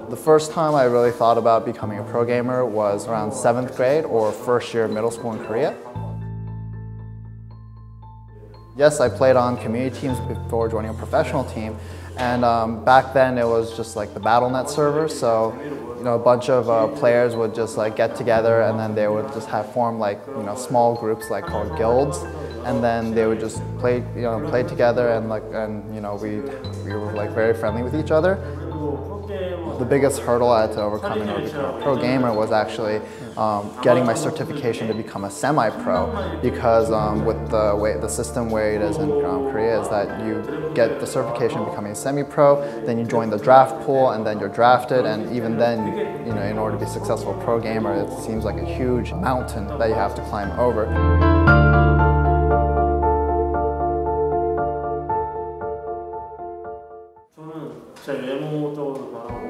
The first time I really thought about becoming a pro gamer was around 7th grade or first year of middle school in Korea. Yes, I played on community teams before joining a professional team, and back then it was just like the BattleNet server, so a bunch of players would just like get together and then they would just form like small groups like called guilds, and then they would just play together, and we were like very friendly with each other. The biggest hurdle I had to overcome in order to become a pro gamer was actually getting my certification to become a semi-pro, because with the system where it is in Korea is that you get the certification becoming a semi-pro, then you join the draft pool, and then you're drafted, and even then, in order to be a successful pro gamer, it seems like a huge mountain that you have to climb over.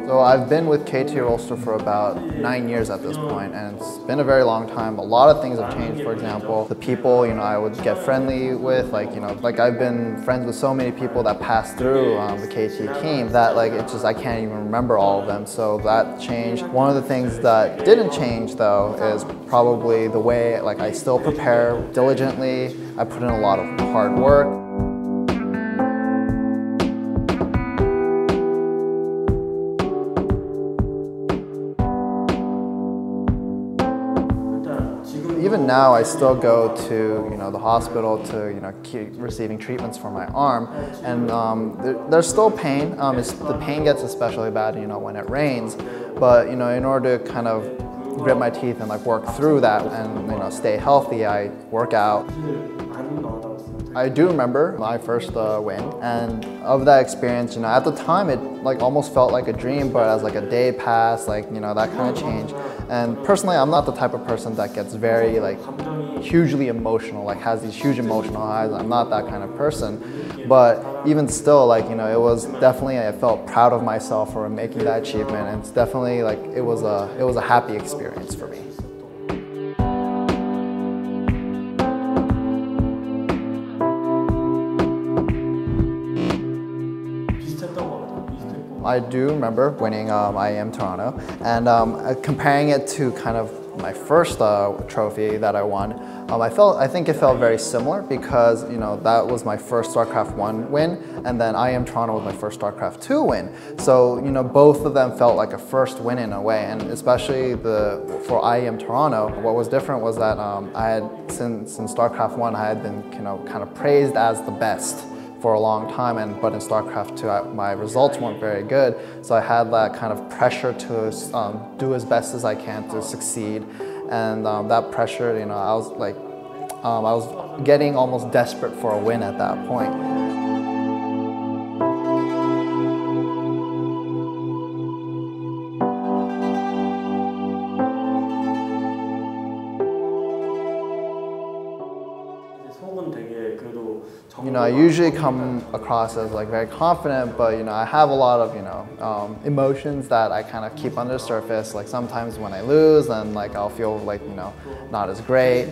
So I've been with KT Rolster for about 9 years at this point, and it's been a very long time. A lot of things have changed. For example, the people I would get friendly with, like I've been friends with so many people that passed through the KT team that I can't even remember all of them. So that changed. One of the things that didn't change though is probably the way I still prepare diligently. I put in a lot of hard work. Even now, I still go to the hospital to keep receiving treatments for my arm, and there's still pain. The pain gets especially bad when it rains, but in order to kind of grit my teeth and work through that and stay healthy, I work out. I do remember my first win, and of that experience, at the time it almost felt like a dream, but as a day passed, that kind of changed. And personally, I'm not the type of person that gets very hugely emotional, has these huge emotional highs. I'm not that kind of person. But even still, it was definitely, I felt proud of myself for making that achievement, and it's definitely it was a happy experience for me. I do remember winning IEM Toronto, and comparing it to kind of my first trophy that I won, I think it felt very similar, because that was my first StarCraft 1 win, and then IEM Toronto was my first StarCraft 2 win. So both of them felt like a first win in a way, and especially for IEM Toronto, what was different was that I had since StarCraft 1 I had been kind of praised as the best for a long time, but in StarCraft 2 my results weren't very good, so I had that kind of pressure to do as best as I can to succeed, and that pressure, I was getting almost desperate for a win at that point. I usually come across as very confident, but I have a lot of emotions that I kind of keep under the surface. Sometimes when I lose, then I'll feel not as great.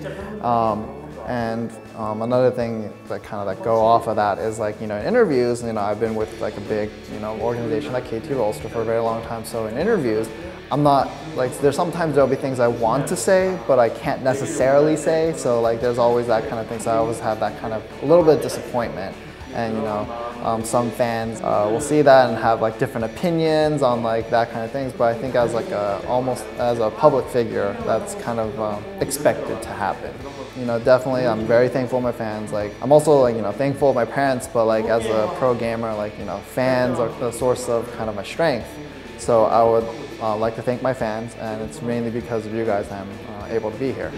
And another thing that go off of that is in interviews. I've been with a big organization like KT Rolster for a very long time. So in interviews, I'm not there's sometimes there'll be things I want to say, but I can't necessarily say. So there's always that kind of thing. So I always have that kind of a little bit of disappointment. And some fans will see that and have different opinions on that kind of things. But I think as almost as a public figure, that's kind of expected to happen. Definitely I'm very thankful to my fans. I'm also thankful to my parents, but as a pro gamer, fans are the source of kind of my strength. So I would like to thank my fans, and it's mainly because of you guys I'm able to be here.